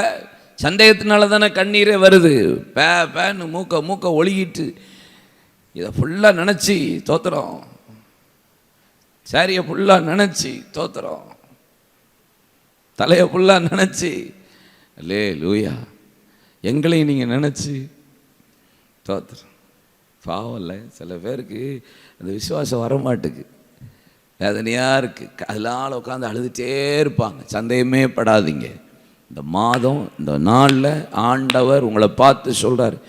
சந்தேகத்தினால தானே கண்ணீரே வருது. பேன்னு மூக்க ஒழுகிட்டு இதை ஃபுல்லாக நினச்சி தோத்துறோம், சாரியை ஃபுல்லாக நினச்சி தோத்துறோம், தலையை ஃபுல்லாக நினச்சி அல்லே லூயா எங்களையும் நீங்கள் நினச்சி தோத்துறோம். பாவம் இல்லை, சில பேருக்கு அந்த விசுவாசம் வரமாட்டுக்கு, வேதனையாக இருக்குது, அதனால உட்காந்து அழுதுகிட்டே இருப்பாங்க. சந்தேகமே படாதீங்க, இந்த மாதம் இந்த நாளில் ஆண்டவர் உங்களை பார்த்து சொல்கிறார்,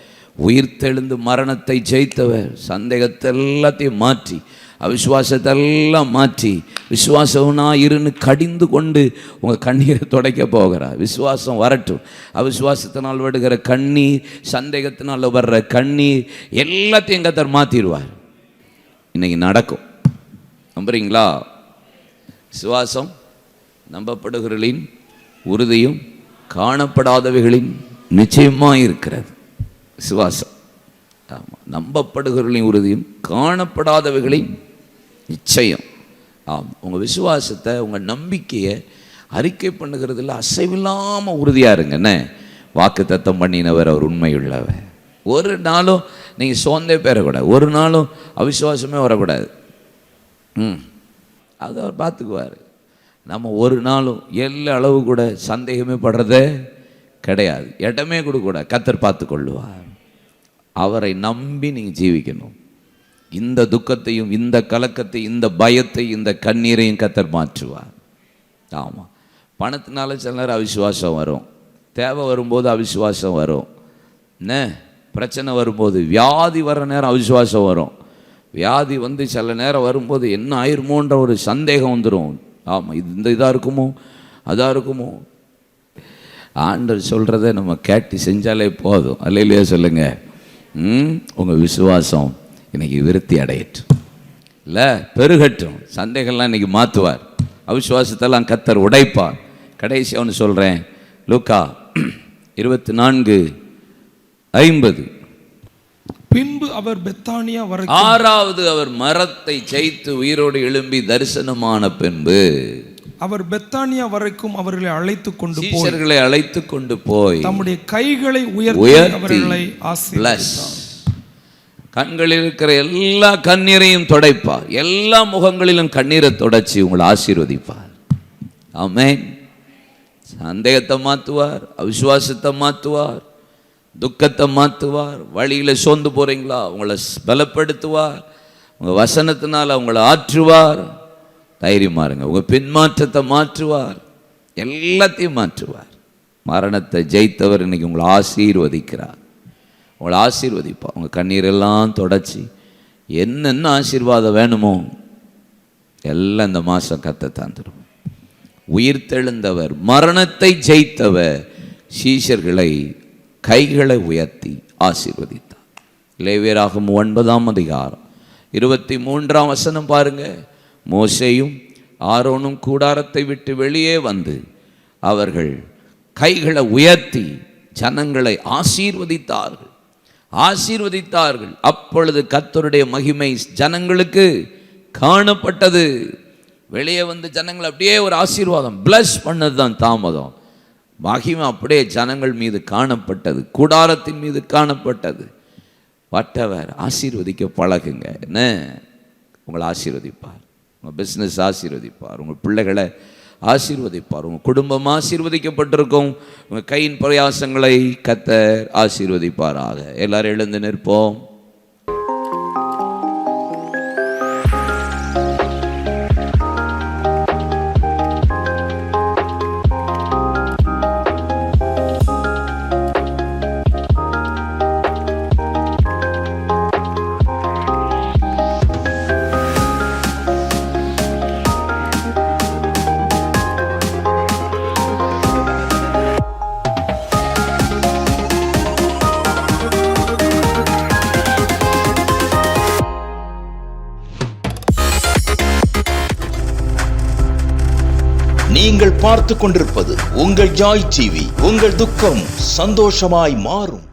உயிர்த்தெழுந்து மரணத்தை ஜெயித்தவர், சந்தேகத்தை எல்லாத்தையும் மாற்றி, அவிசுவாசத்தை எல்லாம் மாற்றி, விசுவாசம்னா இருன்னு கடிந்து கொண்டு உங்கள் கண்ணீரை துடைக்க போகிறார். விசுவாசம் வரட்டும். அவிசுவாசத்தினால் விடுகிற கண்ணீர், சந்தேகத்தினால் வர்ற கண்ணீர் எல்லாத்தையும் கர்த்தர் மாற்றிடுவார். இன்னைக்கு நடக்கும், நம்புறீங்களா? விசுவாசம் நம்பப்படுகிறவர்களின் உறுதியும் காணப்படாதவைகளின் நிச்சயமாக இருக்கிறது. விசுவாசம், ஆமாம், நம்பப்படுகிறவர்களின் உறுதியும் காணப்படாதவைகளின் நிச்சயம். ஆமாம், உங்கள் விசுவாசத்தை, உங்கள் நம்பிக்கையை அறிக்கை பண்ணுகிறதுல அசைவில்லாமல் உறுதியாக இருங்கண்ணே. வாக்கு தத்தம் பண்ணினவர் அவர் உண்மையுள்ளவர். ஒரு நாளும் நீங்கள் சோர்ந்தே பெறக்கூடாது, ஒரு நாளும் அவிசுவாசமே வரக்கூடாது. அது அவர் பார்த்துக்குவார். நம்ம ஒரு நாளும் எல்லா அளவு கூட சந்தேகமே படுறதே கிடையாது, இடமே கொடுக்கூடாது. கர்த்தர் பார்த்து கொள்ளுவார். அவரை நம்பி நீங்கள் ஜீவிக்கணும். இந்த துக்கத்தையும், இந்த கலக்கத்தையும், இந்த பயத்தையும், இந்த கண்ணீரையும் கர்த்தர் மாற்றுவார். ஆமாம், பணத்தினால சில நேரம் அவிசுவாசம் வரும், தேவை வரும்போது அவிசுவாசம் வரும், என்ன பிரச்சனை வரும்போது, வியாதி வர நேரம் அவிசுவாசம் வரும். வியாதி வந்து சில நேரம் வரும்போது என்ன ஆயிருமோன்ற ஒரு சந்தேகம் வந்துடும். ஆமாம், இது இந்த இதாக இருக்குமோ அதாக இருக்குமோ. ஆண்டவர் சொல்கிறத நம்ம கேட்டு செஞ்சாலே போதும். அல்லையிலேயே சொல்லுங்கள். உங்கள் விசுவாசம் இன்னைக்கு விருத்தி அடையட்டும், இல்லை பெருகட்டும். சந்தேகம்லாம் இன்னைக்கு மாற்றுவார், அவிசுவாசத்தெல்லாம் கர்த்தர் உடைப்பார். கடைசி ஒன்று சொல்கிறேன், லூக்கா 24:50. பின்பு அவர் பெத்தானியா வரை, ஆறாவது அவர் மரத்தை ஜெயித்து உயிரோடு எழும்பி தரிசனமான பின்பு அவர் பெத்தானியா வரைக்கும் அவர்களை அழைத்து கொண்டு போய், சீஷர்களை அழைத்து கொண்டு போய் தம்முடைய கைகளை உயர்த்தி அவர்களை ஆசீர்வதித்தார். கண்களில் இருக்கிற எல்லா கண்ணீரையும் துடைப்பார், எல்லா முகங்களிலும் கண்ணீரை தொடச்சி உங்களை ஆசீர்வதிப்பார். ஆமென். சந்தேகத்தை மாற்றுவார், அவிசுவாசத்தை மாற்றுவார், துக்கத்தை மாற்றுவார். வழியில் சோர்ந்து போகிறீங்களா, உங்களை பலப்படுத்துவார். உங்கள் வசனத்தினால் உங்களை ஆற்றுவார். தைரியமாக இருங்க. உங்கள் பின்மாற்றத்தை மாற்றுவார், எல்லாத்தையும் மாற்றுவார். மரணத்தை ஜெயித்தவர் இன்னைக்கு உங்களை ஆசீர்வதிக்கிறார், உங்களை ஆசீர்வதிப்பார். உங்கள் கண்ணீரெல்லாம் தொடச்சி என்னென்ன ஆசீர்வாதம் வேணுமோ எல்லாம் இந்த மாதம் கர்த்தர் தந்துடும். உயிர்த்தெழுந்தவர், மரணத்தை ஜெயித்தவர், சீஷர்களை கைகளை உயர்த்தி ஆசீர்வதித்தார். லேவியராகமம் 9:23 பாருங்க. மோசேயும் ஆரோனும் கூடாரத்தை விட்டு வெளியே வந்து அவர்கள் கைகளை உயர்த்தி ஜனங்களை ஆசீர்வதித்தார்கள். அப்பொழுது கர்த்தருடைய மகிமை ஜனங்களுக்கு காணப்பட்டது. வெளியே வந்து ஜனங்கள் அப்படியே ஒரு ஆசீர்வாதம், பிளஸ் பண்ணது தான் தாமதம். மகிமை அப்படியே ஜனங்கள் மீது காணப்பட்டது, கூடாரத்தின் மீது காணப்பட்டது. வாட்டவர் ஆசீர்வதிக்க பழகுங்க. என்ன, உங்களை ஆசீர்வதிப்பார், உங்கள் பிஸ்னஸ் ஆசீர்வதிப்பார், உங்கள் பிள்ளைகளை ஆசீர்வதிப்பார், உங்கள் குடும்பம் ஆசீர்வதிக்கப்பட்டிருக்கும். உங்கள் கையின் பிரயாசங்களை கர்த்தர் ஆசீர்வதிப்பாராக. எல்லாரும் எழுந்து நிற்போம். பார்த்து கொண்டிருப்பது உங்கள் ஜாய் டிவி. உங்கள் துக்கம் சந்தோஷமாய் மாறும்.